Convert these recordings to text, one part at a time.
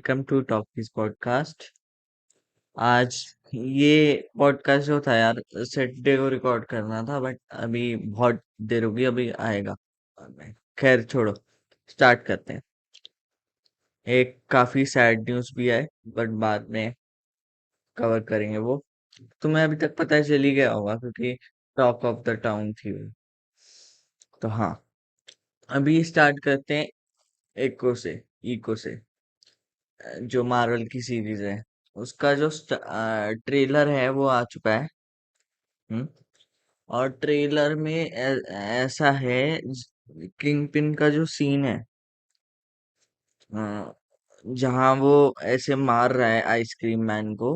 Welcome to talkies podcast. आज ये podcast जो था यार, सैटरडे को रिकॉर्ड करना था बट अभी बहुत देर होगी, अभी आएगा। खैर छोड़ो, स्टार्ट करते हैं। एक काफी सैड न्यूज़ भी है बट बाद में कवर करेंगे वो। तुम्हें अभी तक पता चल ही गया होगा क्योंकि टॉक ऑफ द टाउन थी वो। तो हाँ, अभी स्टार्ट करते हैं इको से। इको से जो मार्वल की सीरीज है, उसका जो ट्रेलर है वो आ चुका है। हम्म। और ट्रेलर में ऐसा है, किंग पिन का जो सीन है, जहां वो ऐसे मार रहा है आइसक्रीम मैन को,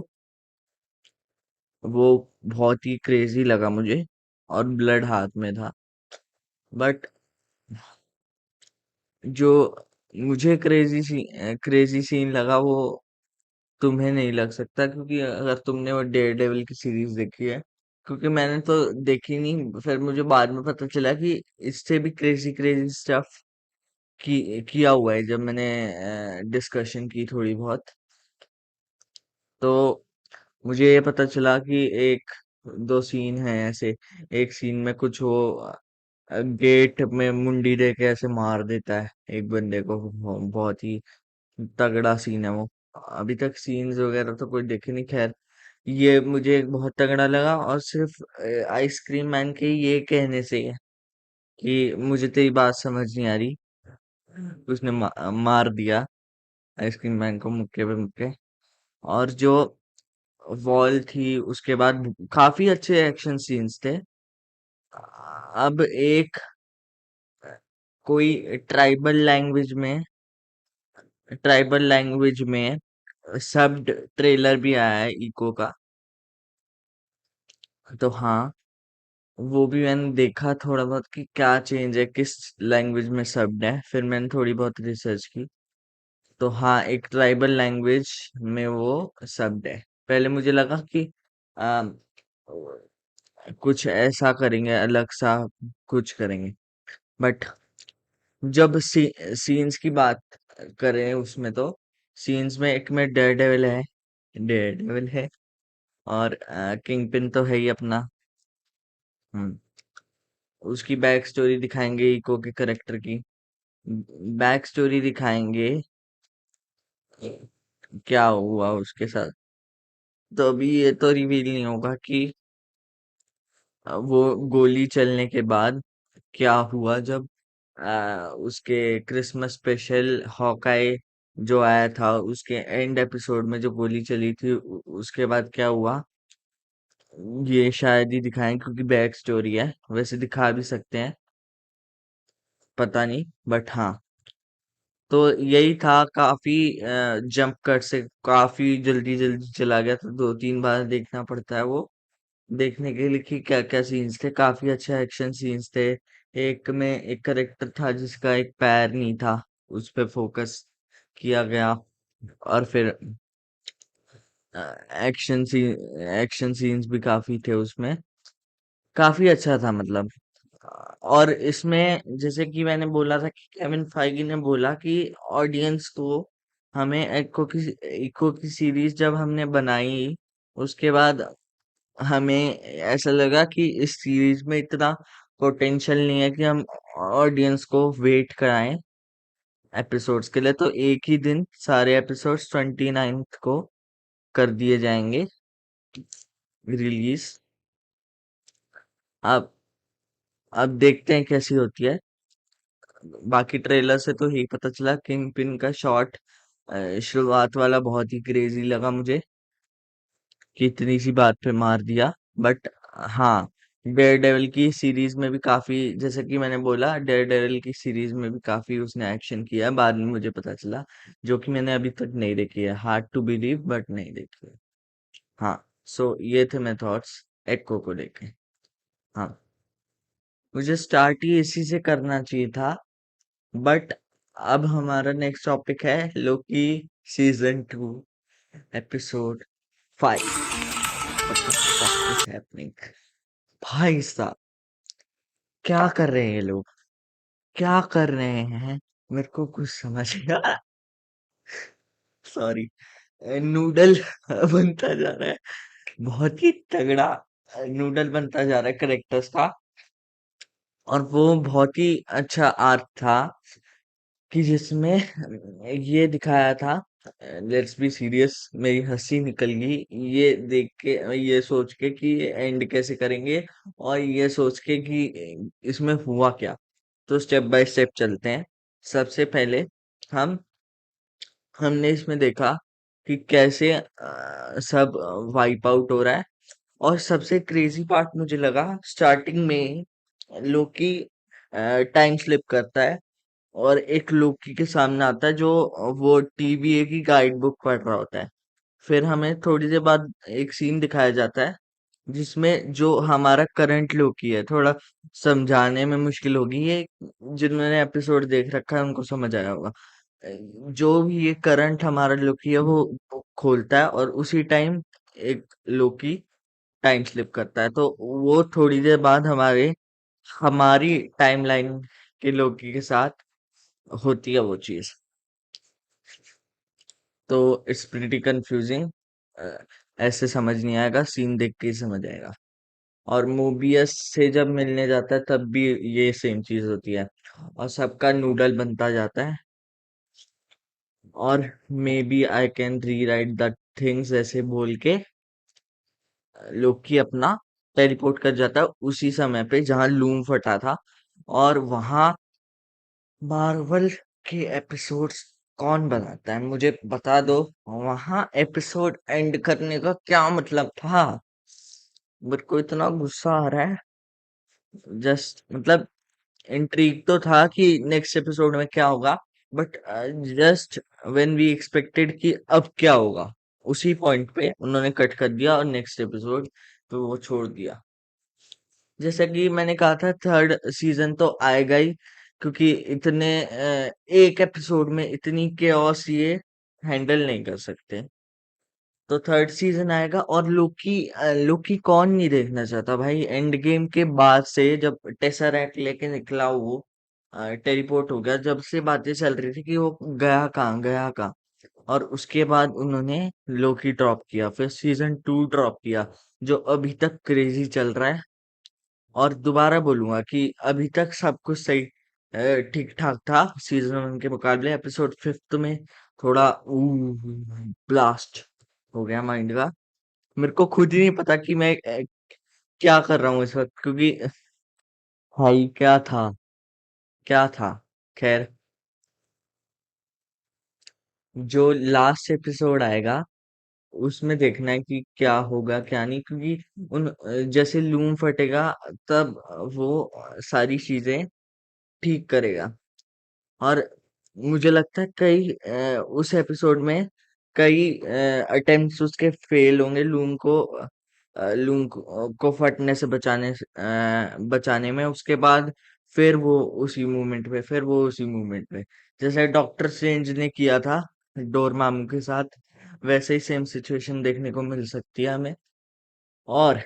वो बहुत ही क्रेजी लगा मुझे। और ब्लड हाथ में था। बट जो मुझे क्रेजी सीन लगा वो तुम्हें नहीं लग सकता, क्योंकि अगर तुमने वो डेयर डेविल की सीरीज देखी है। क्योंकि मैंने तो देखी नहीं, फिर मुझे बाद में पता चला कि इससे भी क्रेजी क्रेजी स्टफ किया हुआ है, जब मैंने डिस्कशन की थोड़ी बहुत। तो मुझे ये पता चला कि एक दो सीन है ऐसे। एक सीन में कुछ वो गेट में मुंडी दे के ऐसे मार देता है एक बंदे को। बहुत ही तगड़ा सीन है वो। अभी तक सीन्स वगैरह तो कोई देखे नहीं, खैर। ये मुझे बहुत तगड़ा लगा, और सिर्फ आइसक्रीम मैन के ये कहने से है कि मुझे तेरी बात समझ नहीं आ रही। उसने मार दिया आइसक्रीम मैन को मुक्के पे मुक्के। और जो वॉल थी उसके बाद काफी अच्छे एक्शन सीन्स थे। अब एक कोई ट्राइबल लैंग्वेज में सब ट्रेलर भी आया है इको का। तो हाँ, वो भी मैंने देखा थोड़ा बहुत कि क्या चेंज है, किस लैंग्वेज में शब्द है। फिर मैंने थोड़ी बहुत रिसर्च की। तो हाँ, एक ट्राइबल लैंग्वेज में वो शब्द है। पहले मुझे लगा कि आ, कुछ ऐसा करेंगे, अलग सा कुछ करेंगे। बट जब सीन्स की बात करें उसमें, तो सीन्स में एक में डेयर डेविल है और किंग पिन तो है ही अपना। हम्म। उसकी बैक स्टोरी दिखाएंगे, इको के करेक्टर की बैक स्टोरी दिखाएंगे, क्या हुआ उसके साथ। तो अभी ये तो रिवील नहीं होगा कि वो गोली चलने के बाद क्या हुआ, जब उसके क्रिसमस स्पेशल हॉकाई जो आया था, उसके एंड एपिसोड में जो गोली चली थी, उसके बाद क्या हुआ। ये शायद ही दिखाएं क्योंकि बैक स्टोरी है, वैसे दिखा भी सकते हैं, पता नहीं। बट हाँ, तो यही था। काफी जंप कट से काफी जल्दी जल्दी चला गया, तो दो तीन बार देखना पड़ता है वो देखने के लिए कि क्या क्या सीन्स थे। काफी अच्छे एक्शन सीन्स थे। एक में एक करेक्टर था जिसका एक पैर नहीं था, उस पे फोकस किया गया। और फिर एक्शन एक्शन सीन्स भी काफी थे उसमें। काफी अच्छा था मतलब। और इसमें जैसे कि मैंने बोला था कि केविन फाइगी ने बोला कि ऑडियंस को, हमें इको की सीरीज जब हमने बनाई, उसके बाद हमें ऐसा लगा कि इस सीरीज में इतना पोटेंशियल नहीं है कि हम ऑडियंस को वेट कराएं एपिसोड्स के लिए। तो एक ही दिन सारे एपिसोड्स 29th को कर दिए जाएंगे रिलीज। अब अब देखते हैं कैसी होती है। बाकी ट्रेलर से तो यही पता चला, किंग पिन का शॉट शुरुआत वाला बहुत ही क्रेजी लगा मुझे कि इतनी सी बात पे मार दिया। बट हाँ, डेयर डेविल की सीरीज में भी काफी, जैसे कि मैंने बोला, डेयर डेविल की सीरीज में भी काफी उसने एक्शन किया है, बाद में मुझे पता चला, जो कि मैंने अभी तक नहीं देखी है। हार्ड टू बिलीव बट नहीं देखी है। हाँ। सो ये थे मेरे थॉट्स एक्को को लेके। हाँ, मुझे स्टार्ट ही इसी से करना चाहिए था। बट अब हमारा नेक्स्ट टॉपिक है Loki season 2 episode 5। What the fuck is happening? भाई साहब, क्या कर रहे हैं ये लोग? क्या कर रहे हैं? मेरे को कुछ समझ नहीं आ रहा। सॉरी, नूडल बनता जा रहा है, बहुत ही तगड़ा नूडल बनता जा रहा है करेक्टर्स का। और वो बहुत ही अच्छा आर्क था कि जिसमें ये दिखाया था। लेट्स बी सीरियस, मेरी हंसी निकल गई ये देख के, ये सोच के कि एंड कैसे करेंगे, और ये सोच के कि इसमें हुआ क्या। तो स्टेप बाय स्टेप चलते हैं। सबसे पहले हम हमने इसमें देखा कि कैसे सब वाइप आउट हो रहा है। और सबसे क्रेजी पार्ट मुझे लगा स्टार्टिंग में लोकी टाइम स्लिप करता है, और एक लोकी के सामने आता है जो वो टीवीए की गाइड बुक पढ़ रहा होता है। फिर हमें थोड़ी देर बाद एक सीन दिखाया जाता है जिसमें जो हमारा करंट लोकी है, थोड़ा समझाने में मुश्किल होगी ये, जिन्होंने एपिसोड देख रखा है उनको समझ आया होगा। जो भी ये करंट हमारा लोकी है वो बुक खोलता है, और उसी टाइम एक लोकी टाइम स्लिप करता है। तो वो थोड़ी देर बाद हमारी टाइमलाइन के लोकी के साथ होती है वो चीज। तो इट्स प्रिटी कंफ्यूजिंग। ऐसे समझ नहीं आएगा, सीन देख के ही समझ आएगा। और मोबियस से जब मिलने जाता है तब भी ये सेम चीज होती है, और सबका नूडल बनता जाता है। और maybe I can rewrite the things ऐसे बोल के लोकी अपना टेलीपोर्ट कर जाता है उसी समय पे जहां लूम फटा था। और वहां मार्वल के एपिसोड्स कौन बनाता है मुझे बता दो। वहां एपिसोड एंड करने का क्या मतलब था? मेरे को इतना गुस्सा आ रहा है। जस्ट मतलब इंट्रीग तो था कि नेक्स्ट एपिसोड में क्या होगा, but just when we expected कि अब क्या होगा, उसी पॉइंट पे उन्होंने कट कर दिया और नेक्स्ट एपिसोड तो वो छोड़ दिया। जैसा कि मैंने कहा था थर्ड सीजन तो आएगा ही, क्योंकि एक एपिसोड में इतनी केओस ये हैंडल नहीं कर सकते। तो थर्ड सीजन आएगा। और लोकी कौन नहीं देखना चाहता भाई? एंड गेम के बाद से जब टेसरैक्ट लेके निकला वो टेलीपोर्ट हो गया, जब से बातें चल रही थी कि वो गया कहाँ। और उसके बाद उन्होंने लोकी ड्रॉप किया, फिर सीजन 2 ड्रॉप किया, जो अभी तक क्रेजी चल रहा है। और दोबारा बोलूंगा कि अभी तक सब कुछ सही ठीक ठाक था सीजन 1 के मुकाबले। एपिसोड 5 में थोड़ा ब्लास्ट हो गया माइंड का। मेरे को खुद ही नहीं पता कि मैं क्या कर रहा हूँ इस वक्त, क्योंकि भाई क्या था। खैर, जो लास्ट एपिसोड आएगा उसमें देखना है कि क्या होगा क्या नहीं, क्योंकि जैसे लूम फटेगा तब वो सारी चीजें ठीक करेगा। और मुझे लगता है उस एपिसोड में कई अटेम्प्ट्स उसके फेल होंगे लूम को फटने से बचाने में। उसके बाद फिर वो उसी मूवमेंट पे जैसे डॉक्टर स्ट्रेंज ने किया था डोरमामू के साथ, वैसे ही सेम सिचुएशन देखने को मिल सकती है हमें। और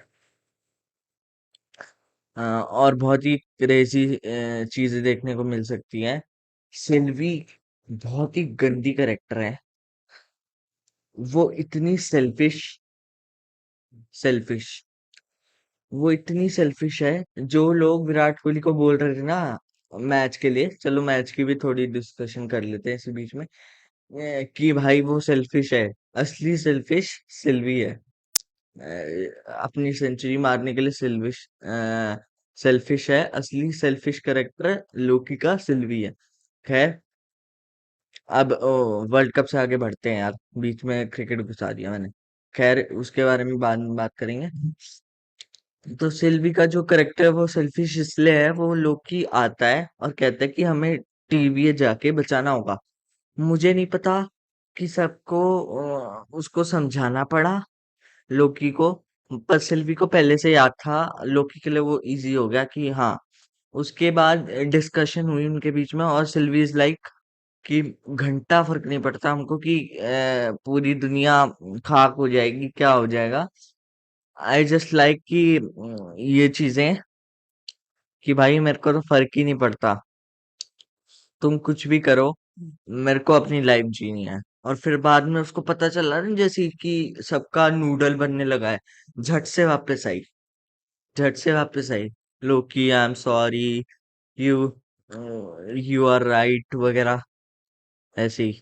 और बहुत ही क्रेजी चीजें देखने को मिल सकती हैं। सिल्वी बहुत ही गंदी करेक्टर है। वो इतनी सेल्फिश वो इतनी सेल्फिश है। जो लोग विराट कोहली को बोल रहे थे ना मैच के लिए, चलो मैच की भी थोड़ी डिस्कशन कर लेते हैं इसी बीच में, कि भाई वो सेल्फिश है। असली सेल्फिश सिल्वी है। अपनी सेंचुरी मारने के लिए सेल्फिश है। असली सेल्फिश करेक्टर लोकी का सिल्वी है। खैर, अब वर्ल्ड कप से आगे बढ़ते हैं यार, बीच में क्रिकेट घुसा दिया मैंने। खैर, उसके बारे में बाद में बात करेंगे। तो सिल्वी का जो करेक्टर है वो सेल्फिश इसलिए है। वो लोकी आता है और कहता है कि हमें टीवीए जाके बचाना होगा। मुझे नहीं पता कि सबको उसको समझाना पड़ा लोकी को, पर सिल्वी को पहले से याद था। लोकी के लिए वो इजी हो गया कि हाँ। उसके बाद डिस्कशन हुई उनके बीच में, और सिल्वी इज लाइक कि घंटा फर्क नहीं पड़ता हमको कि पूरी दुनिया खाक हो जाएगी क्या हो जाएगा। आई जस्ट लाइक कि ये चीजें, कि भाई मेरे को तो फर्क ही नहीं पड़ता, तुम कुछ भी करो, मेरे को अपनी लाइफ जीनी है। और फिर बाद में उसको पता चला ना, जैसे कि सबका नूडल बनने लगा है, झट से वापस आई, झट से वापस आई, Loki I am sorry, you you are right वगैरह, ऐसे ही।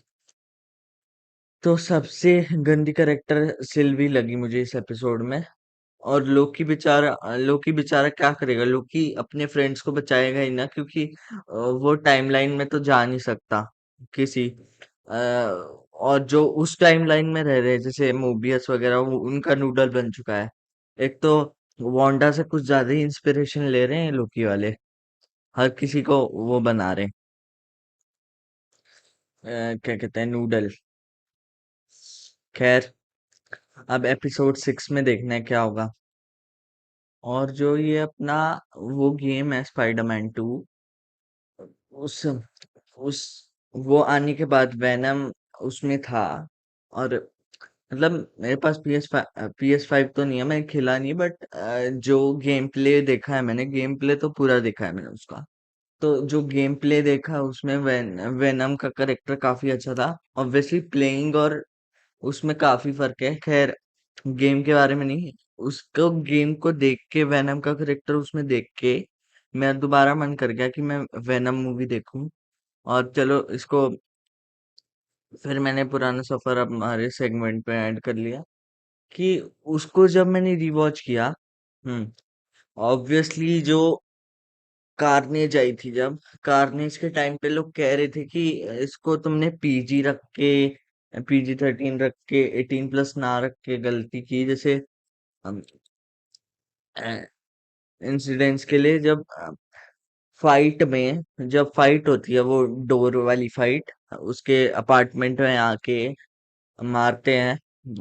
तो सबसे गंदी करेक्टर सिल्वी लगी मुझे इस एपिसोड में। और लोकी बेचारा क्या करेगा, लोकी अपने फ्रेंड्स को बचाएगा ही ना, क्योंकि वो टाइमलाइन में तो जा नहीं सकता किसी। और जो उस टाइमलाइन में रह रहे हैं, जैसे मोबियस वगैरह, उनका नूडल बन चुका है। एक तो वांडा से कुछ ज्यादा ही इंस्पिरेशन ले रहे हैं लोकी वाले, हर किसी को वो बना रहे हैं, क्या कहते हैं, नूडल। खैर, अब एपिसोड 6 में देखना है क्या होगा। और जो ये अपना वो गेम है स्पाइडरमैन 2, उस उस वो आने के बाद वैनम उसमें था। और मतलब मेरे पास PS5 तो नहीं है, मैंने खेला नहीं, बट जो गेम प्ले देखा है मैंने, गेम प्ले तो पूरा देखा है मैंने उसका। तो जो गेम प्ले देखा उसमें वेनम का करेक्टर काफी अच्छा था। ऑब्वियसली प्लेइंग और उसमें काफी फर्क है। खैर, गेम के बारे में नहीं, उसको गेम को देख के, वेनम का करेक्टर उसमें देख के मेरा दोबारा मन कर गया कि मैं वेनम मूवी देखूं। और चलो इसको, फिर मैंने पुराना सफर अब हमारे सेगमेंट पे ऐड कर लिया कि उसको जब मैंने रिवॉच किया। हम्म ऑब्वियसली जो कार्नेज आई थी, जब कार्नेज के टाइम पे लोग कह रहे थे कि इसको तुमने PG रख के, PG-13 रख के, 18+ ना रख के गलती की। जैसे इंसिडेंट्स के लिए, जब फाइट में, जब फाइट होती है वो डोर वाली फाइट, उसके अपार्टमेंट में आके मारते हैं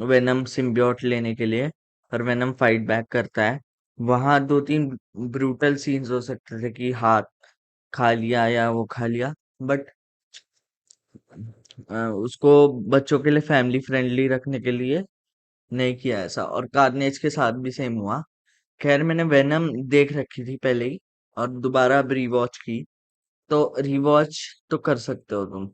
वेनम सिम्बियोट लेने के लिए, और वेनम फाइट बैक करता है। वहां 2-3 ब्रूटल सीन्स हो सकते थे कि हाथ खा लिया या वो खा लिया, बट उसको बच्चों के लिए फैमिली फ्रेंडली रखने के लिए नहीं किया ऐसा। और कार्नेज के साथ भी सेम हुआ। खैर, मैंने वेनम देख रखी थी पहले ही, और दोबारा अब रिवॉच की। तो रिवॉच तो कर सकते हो तुम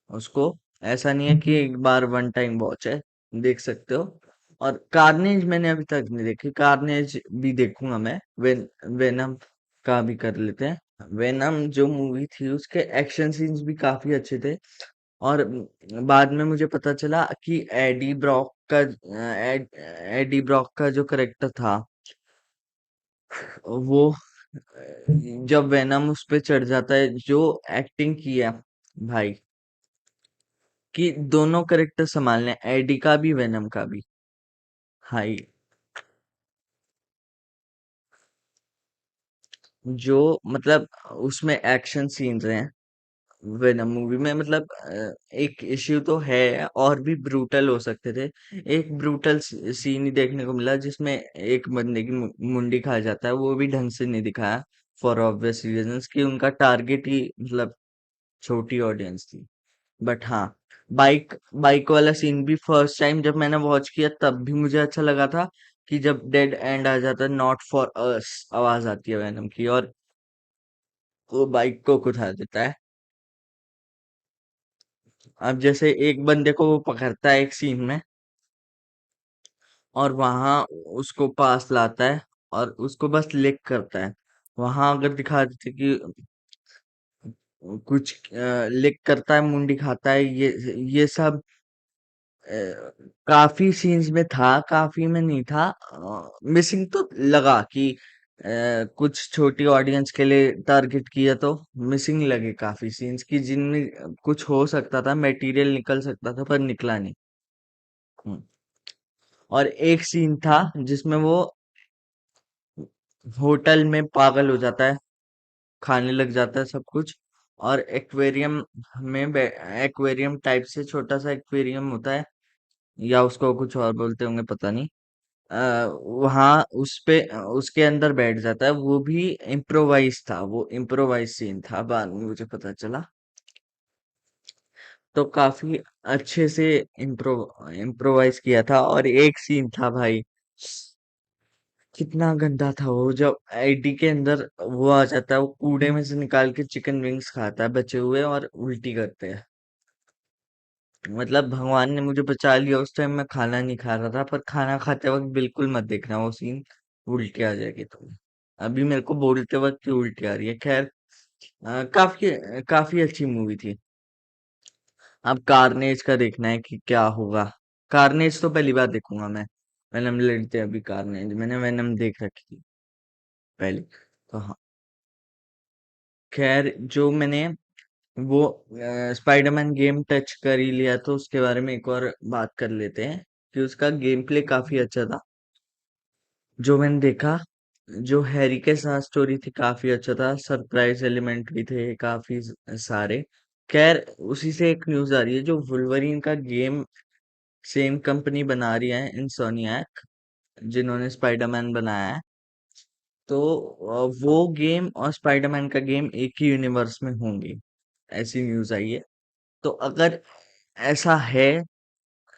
उसको, ऐसा नहीं है कि एक बार वन टाइम वॉच है, देख सकते हो। और कार्नेज मैंने अभी तक नहीं देखी, कार्नेज भी देखूंगा मैं। वेनम का भी कर लेते हैं। वेनम जो मूवी थी उसके एक्शन सीन्स भी काफी अच्छे थे। और बाद में मुझे पता चला कि एडी ब्रॉक का जो करेक्टर था, वो जब वेनम उस पे चढ़ जाता है, जो एक्टिंग की है भाई, कि दोनों करेक्टर संभालने, एडी का भी वेनम का भी। हाई, जो मतलब उसमें एक्शन सीन्स हैं वेनम मूवी में, मतलब एक इश्यू तो है, और भी ब्रूटल हो सकते थे। एक ब्रूटल सीन ही देखने को मिला जिसमें एक बंदे की मुंडी खा जाता है, वो भी ढंग से नहीं दिखाया, फॉर ऑब्वियस रीजंस कि उनका टारगेट ही मतलब छोटी ऑडियंस थी। बट हाँ, बाइक बाइक वाला सीन भी फर्स्ट टाइम जब मैंने वॉच किया तब भी मुझे अच्छा लगा था, कि जब डेड एंड आ जाता है, नॉट फॉर अस आवाज आती है वेनम की, और वो बाइक को उठा देता है। अब जैसे एक बंदे को वो पकड़ता है एक सीन में, और वहां उसको पास लाता है, और उसको बस लिक करता है। वहां अगर दिखा देते कि कुछ लिक करता है, मुंडी खाता है, ये सब काफी सीन्स में था, काफी में नहीं था। मिसिंग तो लगा कि कुछ छोटी ऑडियंस के लिए टारगेट किया, तो मिसिंग लगे काफी सीन्स की, जिनमें कुछ हो सकता था, मटेरियल निकल सकता था, पर निकला नहीं। हम्म। और एक सीन था जिसमें वो होटल में पागल हो जाता है, खाने लग जाता है सब कुछ। और एक्वेरियम में एक्वेरियम टाइप से छोटा सा एक्वेरियम होता है, या उसको कुछ और बोलते होंगे, पता नहीं। वहाँ उस पे उसके अंदर बैठ जाता है। वो भी इम्प्रोवाइज था, वो इम्प्रोवाइज सीन था, बाद में मुझे पता चला। तो काफी अच्छे से इम्प्रोवाइज किया था। और एक सीन था भाई, कितना गंदा था वो, जब आईडी के अंदर वो आ जाता है, वो कूड़े में से निकाल के चिकन विंग्स खाता है बचे हुए, और उल्टी करते हैं। मतलब भगवान ने मुझे बचा लिया, उस टाइम मैं खाना नहीं खा रहा था, पर खाना खाते वक्त बिल्कुल मत देखना वो सीन, उल्टी आ जाएगी तुम्हें। अभी मेरे को बोलते वक्त ही उल्टी आ रही है। खैर, काफी काफी अच्छी मूवी थी। अब कार्नेज का देखना है कि क्या होगा। कार्नेज तो पहली बार देखूंगा मैं। वेनम लड़ते अभी कार्नेज मैंने वेनम देख रखी थी पहले। तो हाँ, खैर जो मैंने वो स्पाइडरमैन गेम टच कर ही लिया, तो उसके बारे में एक और बात कर लेते हैं कि उसका गेम प्ले काफी अच्छा था जो मैंने देखा। जो हैरी के साथ स्टोरी थी काफी अच्छा था, सरप्राइज एलिमेंट भी थे काफी सारे। खैर, उसी से एक न्यूज आ रही है, जो वुल्वरीन का गेम सेम कंपनी बना रही है, इंसोनियाक, जिन्होंने स्पाइडरमैन बनाया है। तो वो गेम और स्पाइडरमैन का गेम एक ही यूनिवर्स में होंगे, ऐसी न्यूज आई है। तो अगर ऐसा है,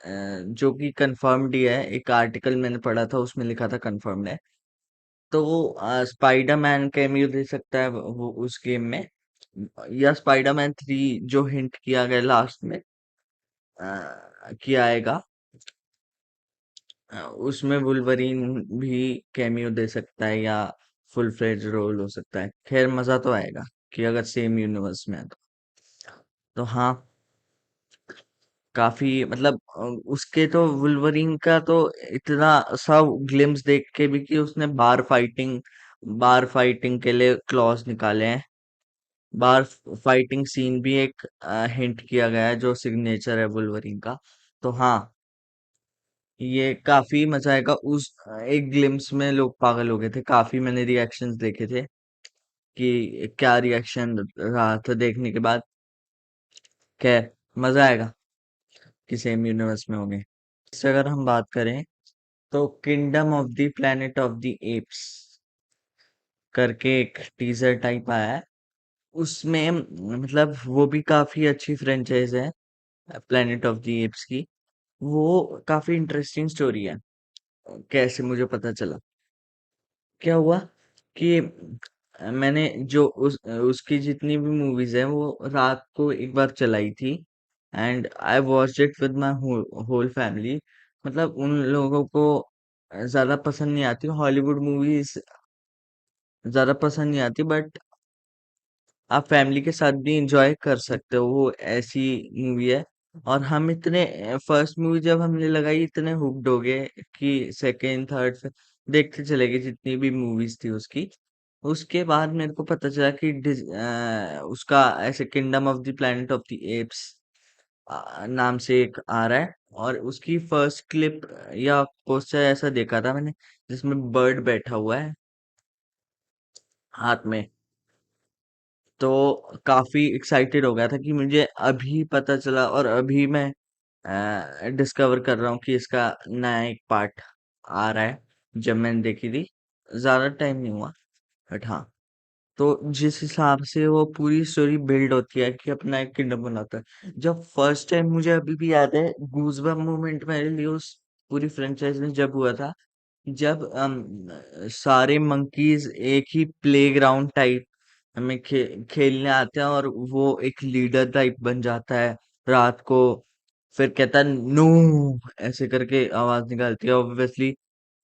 जो कि कंफर्म्ड ही है, एक आर्टिकल मैंने पढ़ा था उसमें लिखा था कंफर्म्ड है। तो वो स्पाइडरमैन कैमियो दे सकता है वो उस गेम में, या स्पाइडरमैन 3 जो हिंट किया गया लास्ट में कि आएगा, उसमें वुल्वरीन भी कैमियो दे सकता है, या फुल फ्लेज रोल हो सकता है। खैर, मजा तो आएगा कि अगर सेम यूनिवर्स में है तो हाँ, काफी मतलब उसके तो वुल्वरीन का तो इतना सा ग्लिम्स देख के भी कि उसने बार फाइटिंग के लिए क्लॉज निकाले हैं। बार फाइटिंग सीन भी एक हिंट किया गया है, जो सिग्नेचर है वुल्वरीन का। तो हाँ, ये काफी मजा आएगा। एक ग्लिम्स में लोग पागल हो गए थे, काफी मैंने रिएक्शंस देखे थे कि क्या रिएक्शन रहा था देखने के बाद। खैर, मजा आएगा कि सेम यूनिवर्स में होंगे। इससे अगर हम बात करें, तो kingdom of the planet of the apps करके एक टीजर टाइप आया है। उसमें मतलब वो भी काफी अच्छी फ्रेंचाइज है, प्लेनेट ऑफ द एप्स की। वो काफी इंटरेस्टिंग स्टोरी है। कैसे मुझे पता चला, क्या हुआ कि मैंने जो उसकी जितनी भी मूवीज हैं वो रात को एक बार चलाई थी, and I watched it with my whole family. मतलब उन लोगों को ज्यादा पसंद नहीं आती हॉलीवुड मूवीज, ज्यादा पसंद नहीं आती, बट आप फैमिली के साथ भी इंजॉय कर सकते हो, वो ऐसी मूवी है। और हम इतने फर्स्ट मूवी जब हमने लगाई इतने हुक्ड हो गए कि सेकेंड थर्ड देखते चले गए, जितनी भी मूवीज थी उसकी। उसके बाद मेरे को पता चला कि उसका ऐसे kingdom of the planet of the apps नाम से एक आ रहा है। और उसकी फर्स्ट क्लिप या पोस्टर ऐसा देखा था मैंने, जिसमें बर्ड बैठा हुआ है हाथ में। तो काफी एक्साइटेड हो गया था कि मुझे अभी पता चला, और अभी मैं डिस्कवर कर रहा हूँ कि इसका नया एक पार्ट आ रहा है। जब मैंने देखी थी, ज्यादा टाइम नहीं हुआ, बट हाँ। तो जिस हिसाब से वो पूरी स्टोरी बिल्ड होती है कि अपना एक किंगडम बनाता है, जब फर्स्ट टाइम, मुझे अभी भी याद है, गूजबम्प मोमेंट मेरे लिए उस पूरी फ्रेंचाइज में जब हुआ था, जब सारे मंकीज एक ही प्लेग्राउंड टाइप में खेलने आते हैं, और वो एक लीडर टाइप बन जाता है रात को। फिर कहता है नो, ऐसे करके आवाज निकालती है ऑब्वियसली,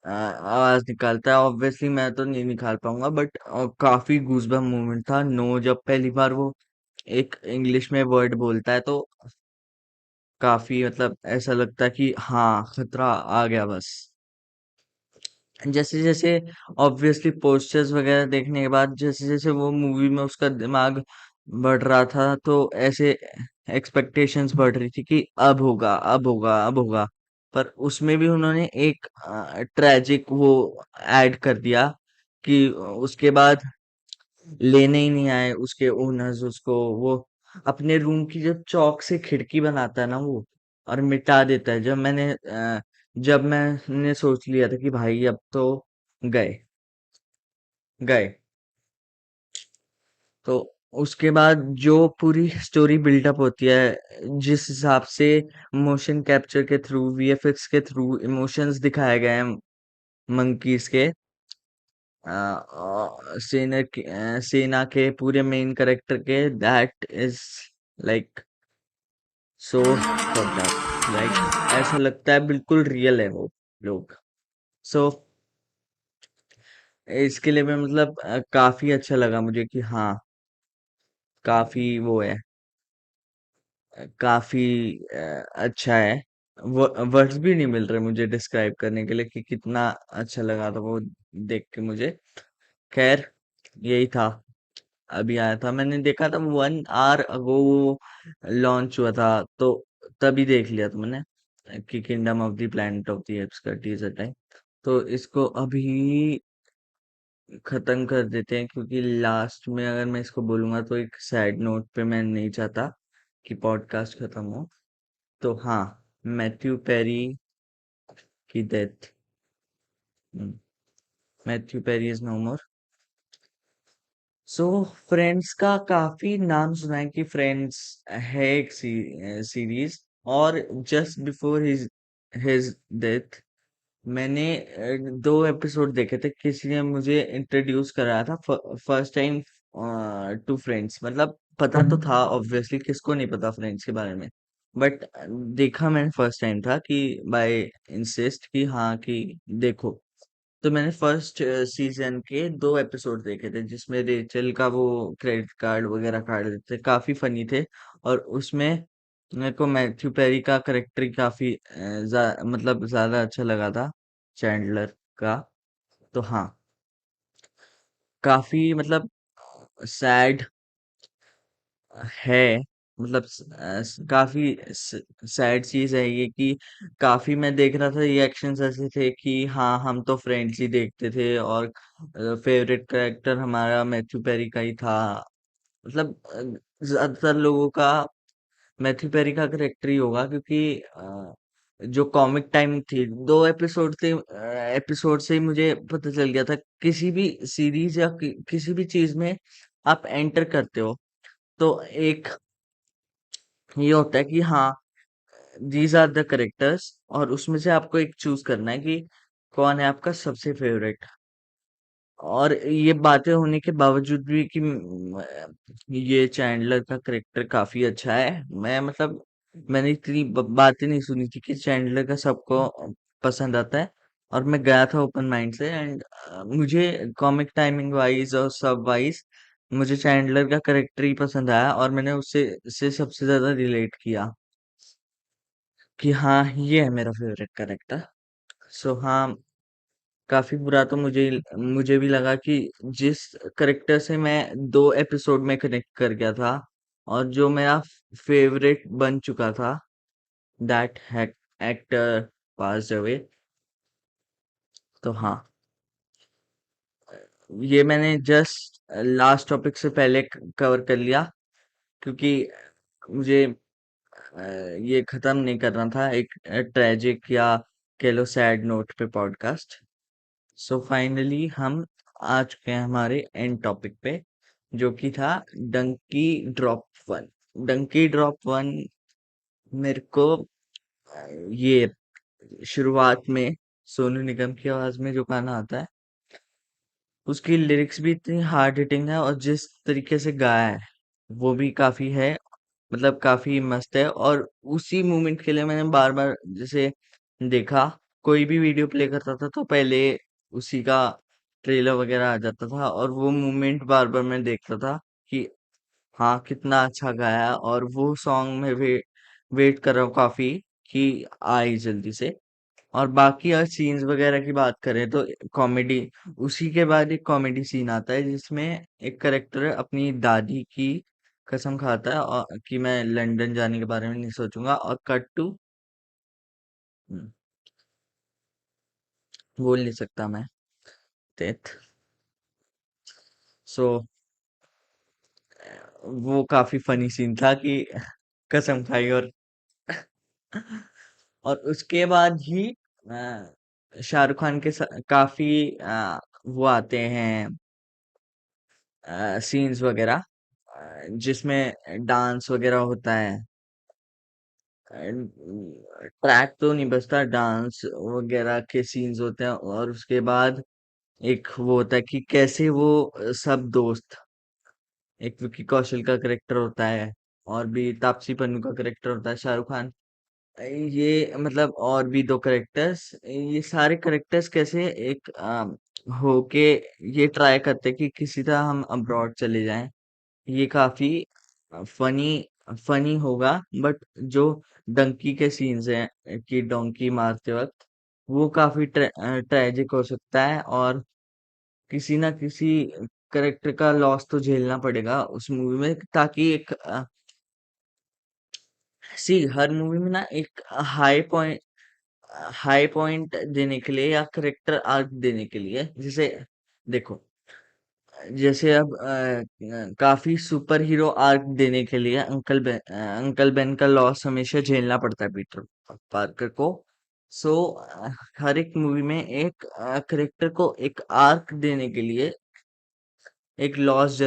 आवाज निकालता है ऑब्वियसली, मैं तो नहीं निकाल पाऊंगा, बट काफी गूजबम्प मोमेंट था। नो जब पहली बार वो एक इंग्लिश में वर्ड बोलता है, तो काफी मतलब ऐसा लगता है कि हाँ, खतरा आ गया बस। जैसे जैसे ऑब्वियसली पोस्टर्स वगैरह देखने के बाद, जैसे जैसे वो मूवी में उसका दिमाग बढ़ रहा था, तो ऐसे एक्सपेक्टेशंस बढ़ रही थी कि अब होगा, अब होगा, अब होगा। पर उसमें भी उन्होंने एक ट्रेजिक वो ऐड कर दिया कि उसके बाद लेने ही नहीं आए उसके ओनर्स उसको। वो अपने रूम की जब चौक से खिड़की बनाता है ना वो, और मिटा देता है, जब मैंने सोच लिया था कि भाई अब तो गए गए। तो उसके बाद जो पूरी स्टोरी बिल्डअप होती है, जिस हिसाब से मोशन कैप्चर के थ्रू, वीएफएक्स के थ्रू इमोशंस दिखाए गए हैं मंकीज के, सेना के पूरे मेन कैरेक्टर के, that is like so for that, like ऐसा लगता है बिल्कुल रियल है वो लोग। सो इसके लिए मैं मतलब काफी अच्छा लगा मुझे कि हाँ, काफी वो है, काफी अच्छा है। वर्ड्स भी नहीं मिल रहे मुझे डिस्क्राइब करने के लिए कि कितना अच्छा लगा था वो देख के मुझे। खैर, यही था। अभी आया था, मैंने देखा था 1 आवर अगो वो लॉन्च हुआ था, तो तभी देख लिया था मैंने कि kingdom of the planet of the apps का टीजर टाइम। तो इसको अभी खत्म कर देते हैं, क्योंकि लास्ट में अगर मैं इसको बोलूंगा तो एक सैड नोट पे मैं नहीं चाहता कि पॉडकास्ट खत्म हो। तो हाँ, मैथ्यू पेरी की death. Matthew Perry is no more. So Friends का काफी नाम सुना है कि फ्रेंड्स है एक सीरीज, और just before his his death मैंने 2 एपिसोड देखे थे। किसी ने मुझे इंट्रोड्यूस कराया था फर्स्ट टाइम टू फ्रेंड्स। मतलब पता तो था ऑब्वियसली, किसको नहीं पता फ्रेंड्स के बारे में, बट देखा मैंने फर्स्ट टाइम था कि बाय इंसिस्ट कि हाँ कि देखो। तो मैंने फर्स्ट सीजन के 2 एपिसोड देखे थे, जिसमें रेचल का वो क्रेडिट कार्ड वगैरह काट देते थे, काफी फनी थे। और उसमें मेरे को मैथ्यू पेरी का करेक्टर काफी मतलब ज्यादा अच्छा लगा था, चैंडलर का। तो हाँ, काफी मतलब सैड है। मतलब काफी सैड चीज है ये कि काफी मैं देख रहा था रिएक्शंस ऐसे थे कि हाँ, हम तो फ्रेंड्स ही देखते थे और फेवरेट कैरेक्टर हमारा मैथ्यू पेरी का ही था। मतलब ज्यादातर लोगों का मैथ्यू पेरी का करेक्टर ही होगा, क्योंकि जो कॉमिक टाइम थी 2 एपिसोड थे, एपिसोड से ही मुझे पता चल गया था किसी भी सीरीज या किसी भी चीज में आप एंटर करते हो तो एक ये होता है कि हाँ, दीज आर द करेक्टर्स, और उसमें से आपको एक चूज करना है कि कौन है आपका सबसे फेवरेट। और ये बातें होने के बावजूद भी कि ये चैंडलर का करेक्टर काफी अच्छा है, मैं मतलब मैंने इतनी बातें नहीं सुनी थी कि चैंडलर का सबको पसंद आता है। और मैं गया था ओपन माइंड से, एंड मुझे कॉमिक टाइमिंग वाइज और सब वाइज मुझे चैंडलर का करेक्टर ही पसंद आया, और मैंने उससे सबसे ज्यादा रिलेट किया कि हाँ, ये है मेरा फेवरेट करेक्टर। सो हाँ, काफी बुरा तो मुझे भी लगा कि जिस करेक्टर से मैं 2 एपिसोड में कनेक्ट कर गया था और जो मेरा फेवरेट बन चुका था, दैट एक्टर पास अवे। तो हाँ, ये मैंने जस्ट लास्ट टॉपिक से पहले कवर कर लिया, क्योंकि मुझे ये खत्म नहीं करना था एक ट्रेजिक या कह लो सैड नोट पे पॉडकास्ट। सो फाइनली हम आ चुके हैं हमारे एंड टॉपिक पे, जो कि था Dunki drop one. Dunki drop one मेरे को ये शुरुआत में सोनू निगम की आवाज में जो गाना आता है, उसकी लिरिक्स भी इतनी हार्ड हिटिंग है, और जिस तरीके से गाया है वो भी काफी है, मतलब काफी मस्त है। और उसी मोमेंट के लिए मैंने बार बार जैसे देखा, कोई भी वीडियो प्ले करता था तो पहले उसी का ट्रेलर वगैरह आ जाता था, और वो मोमेंट बार बार मैं देखता था कि हाँ, कितना अच्छा गाया। और वो सॉन्ग में वेट कर रहा हूँ काफी कि आए जल्दी से। और बाकी अगर सीन्स वगैरह की बात करें तो कॉमेडी, उसी के बाद एक कॉमेडी सीन आता है जिसमें एक करेक्टर अपनी दादी की कसम खाता है और कि मैं लंदन जाने के बारे में नहीं सोचूंगा, और कट टू बोल नहीं सकता मैं, डेथ। सो वो काफी फनी सीन था कि कसम खाई। और और उसके बाद ही शाहरुख खान के काफी वो आते हैं सीन्स वगैरह, जिसमें डांस वगैरह होता है। ट्रैक तो नहीं बजता, डांस वगैरह के सीन्स होते हैं। और उसके बाद एक वो होता है कि कैसे वो सब दोस्त, एक विक्की कौशल का करेक्टर होता है, और भी तापसी पन्नू का करेक्टर होता है शाहरुख खान। ये मतलब और भी दो करेक्टर्स, ये सारे करेक्टर्स कैसे एक होके ये ट्राई करते कि किसी तरह हम अब्रॉड चले जाएं। ये काफी फनी फनी होगा। बट जो डंकी के सीन्स हैं कि डोंकी मारते वक्त, वो काफी ट्रेजिक हो सकता है। और किसी ना किसी करेक्टर का लॉस तो झेलना पड़ेगा उस मूवी में, ताकि एक सी हर मूवी में ना एक हाई पॉइंट हाई पॉइंट देने के लिए या करेक्टर आर्क देने के लिए, जैसे देखो, जैसे अब काफी सुपर हीरो आर्क देने के लिए अंकल बेन का लॉस हमेशा झेलना पड़ता है पीटर पार्कर को। सो हर एक मूवी में एक करेक्टर को एक आर्क देने के लिए एक लॉस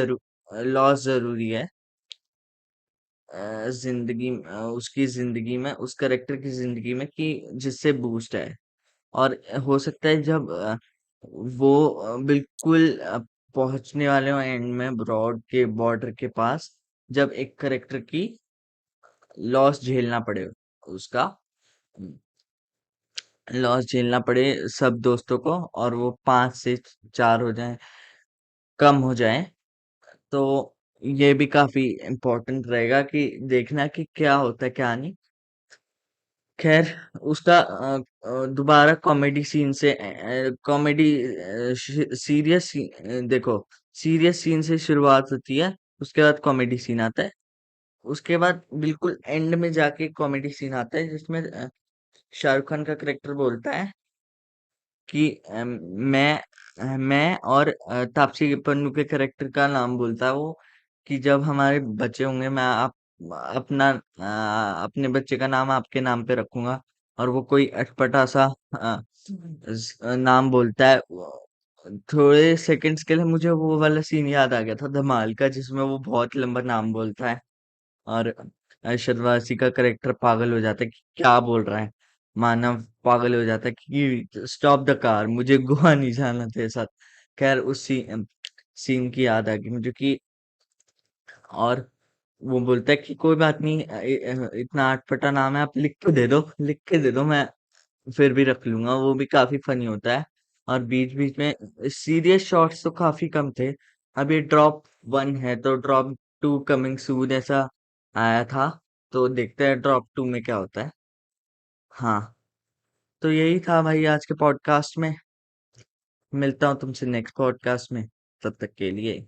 जरूरी है। उसकी जिंदगी में, उस करेक्टर की जिंदगी में, कि जिससे बूस्ट है। और हो सकता है जब वो बिल्कुल पहुंचने वाले हो एंड में ब्रॉड के बॉर्डर के पास, जब एक करेक्टर की लॉस झेलना पड़े, उसका लॉस झेलना पड़े सब दोस्तों को, और वो 5 से 4 हो जाए, कम हो जाए। तो ये भी काफी इम्पोर्टेंट रहेगा कि देखना कि क्या होता है क्या नहीं। खैर, उसका दोबारा कॉमेडी सीन से कॉमेडी सीरियस देखो, सीरियस सीन से शुरुआत होती है, उसके बाद कॉमेडी सीन आता है, उसके बाद बिल्कुल एंड में जाके कॉमेडी सीन आता है जिसमें शाहरुख खान का करेक्टर बोलता है कि मैं और तापसी पन्नू के करेक्टर का नाम बोलता है वो, कि जब हमारे बच्चे होंगे मैं आप अपने बच्चे का नाम आपके नाम पे रखूंगा। और वो कोई अटपटा सा नाम बोलता है। थोड़े सेकंड्स के लिए मुझे वो वाला सीन याद आ गया था धमाल का, जिसमें वो बहुत लंबा नाम बोलता है, और अरशद का करेक्टर पागल हो जाता है कि क्या बोल रहा है। मानव पागल हो जाता है कि स्टॉप द कार, मुझे गोवा नहीं जाना तेरे साथ। खैर, उस सीन की याद आ गई मुझे कि, और वो बोलता है कि कोई बात नहीं, इतना अटपटा नाम है, आप लिख के दे दो, लिख के दे दो, मैं फिर भी रख लूंगा। वो भी काफी फनी होता है। और बीच बीच में सीरियस शॉट्स तो काफी कम थे। अभी ड्रॉप 1 है तो ड्रॉप 2 कमिंग सून ऐसा आया था। तो देखते हैं ड्रॉप 2 में क्या होता है। हाँ, तो यही था भाई आज के पॉडकास्ट में। मिलता हूँ तुमसे नेक्स्ट पॉडकास्ट में, तब तक के लिए।